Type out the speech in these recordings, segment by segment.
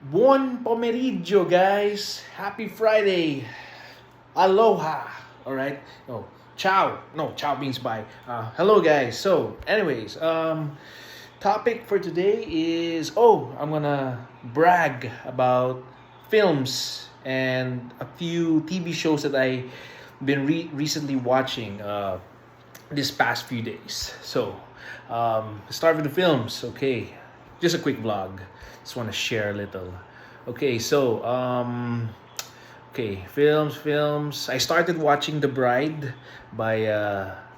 Buon pomeriggio, guys. Happy Friday. Aloha. All right. No, ciao. No, ciao means bye. Hello, guys. So, anyways, topic for today is I'm gonna brag about films and a few TV shows that I been recently watching this past few days. So, start with the films. Okay, just a quick vlog. Just want to share a little. Okay, so films. I started watching The Bride by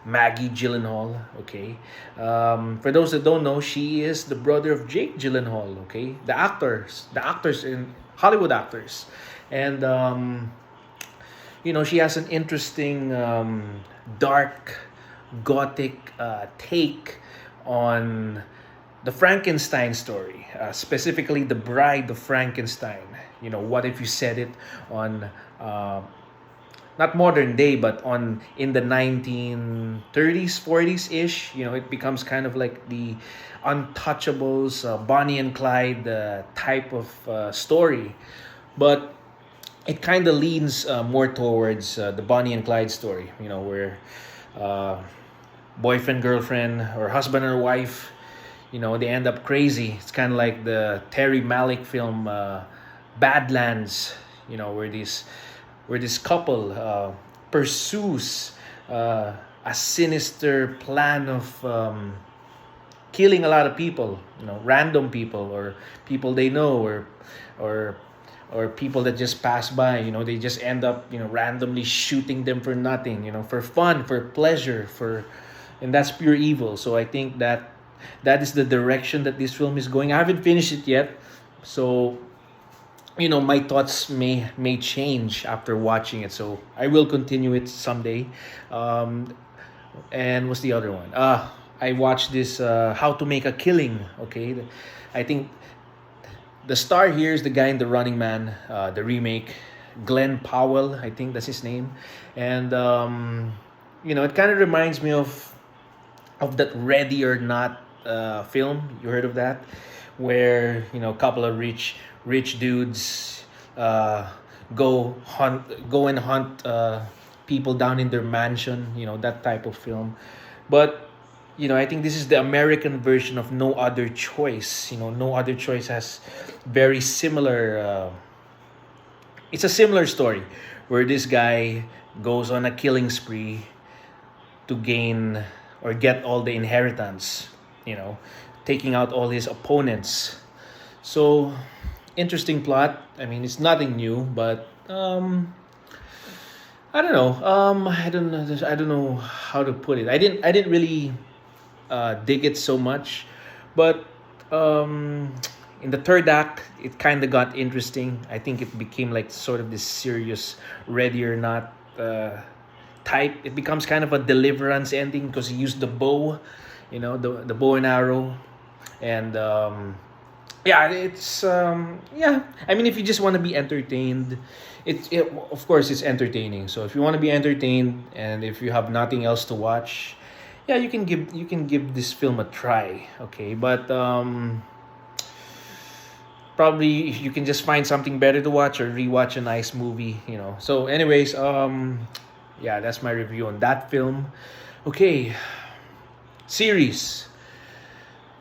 Maggie Gyllenhaal. Okay, for those that don't know, she is the brother of Jake Gyllenhaal. Okay, the actors in Hollywood actors, and she has an interesting dark gothic take on the Frankenstein story, specifically the Bride of Frankenstein. What if you said it on not modern day, but on in the 1930s, 40s ish? It becomes kind of like the Untouchables, Bonnie and Clyde type of story, but it kind of leans more towards the Bonnie and Clyde story. Where uh, boyfriend, girlfriend, or husband or wife, they end up crazy. It's kind of like the Terry Malick film Badlands, where this couple pursues a sinister plan of killing a lot of people, random people or people they know, or or people that just pass by. They just end up randomly shooting them for nothing, for fun, for pleasure, and that's pure evil. So I think that is the direction that this film is going. I haven't finished it yet, so my thoughts may change after watching it. So I will continue it someday. And what's the other one? I watched this How to Make a Killing. Okay, I think the star here is the guy in The Running Man, the remake, Glenn Powell. I think that's his name, and it kind of reminds me of that Ready or Not film. You heard of that? Where a couple of rich dudes go and hunt people down in their mansion. That type of film, but. I think this is the American version of No Other Choice. No Other Choice has very similar. It's a similar story where this guy goes on a killing spree to gain or get all the inheritance, you know, taking out all his opponents. So, interesting plot. I mean, it's nothing new, but I don't know. I don't know how to put it. I didn't really dig it so much, but in the third act, it kind of got interesting. I think it became like sort of this serious Ready or Not type. It becomes kind of a Deliverance ending because he used the bow, the bow and arrow, and yeah, it's yeah. I mean, if you just want to be entertained, it of course it's entertaining. So if you want to be entertained and if you have nothing else to watch, yeah, you can give this film a try. Okay, but probably you can just find something better to watch or rewatch a nice movie. So, anyways, yeah, that's my review on that film. Okay, series.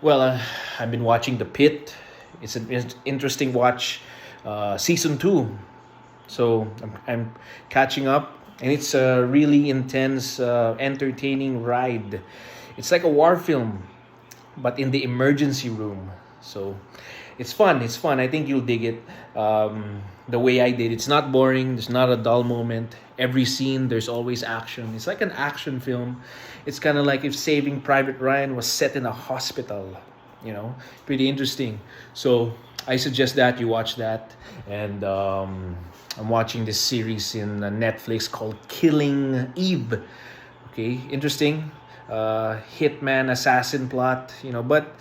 Well, I've been watching The Pit. It's an interesting watch. Season two. So I'm catching up, and it's a really intense, entertaining ride. It's like a war film, but in the emergency room. So it's fun. It's fun. I think you'll dig it. The way I did. It's not boring. There's not a dull moment. Every scene, there's always action. It's like an action film. It's kind of like if Saving Private Ryan was set in a hospital. Pretty interesting. So I suggest that you watch that. And I'm watching this series in Netflix called Killing Eve. Okay, interesting. Hitman assassin plot. But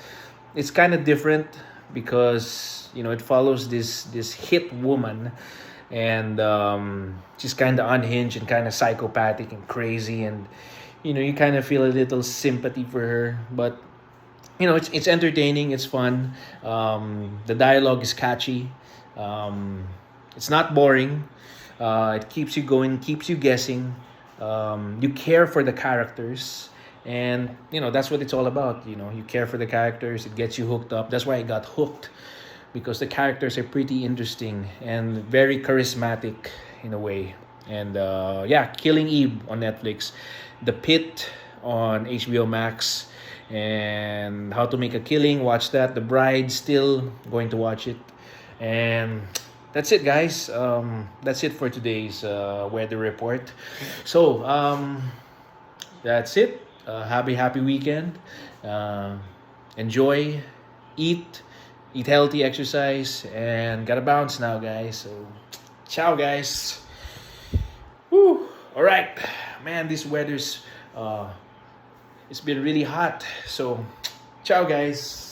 it's kind of different because it follows this hit woman, and she's kind of unhinged and kind of psychopathic and crazy, and you kind of feel a little sympathy for her, but it's entertaining, it's fun. The dialogue is catchy. It's not boring. It keeps you going, keeps you guessing. You care for the characters, and that's what it's all about. You care for the characters. It gets you hooked up. That's why I got hooked, because the characters are pretty interesting and very charismatic in a way. And yeah, Killing Eve on Netflix, The Pit on HBO Max, and How to Make a Killing. Watch that. The Bride, still going to watch it. And that's it, guys. That's it for today's weather report. So that's it. Happy weekend. Enjoy, eat, healthy, exercise, and gotta bounce now, guys. So, ciao, guys. Woo. All right, man. This weather's it's been really hot. So, ciao, guys.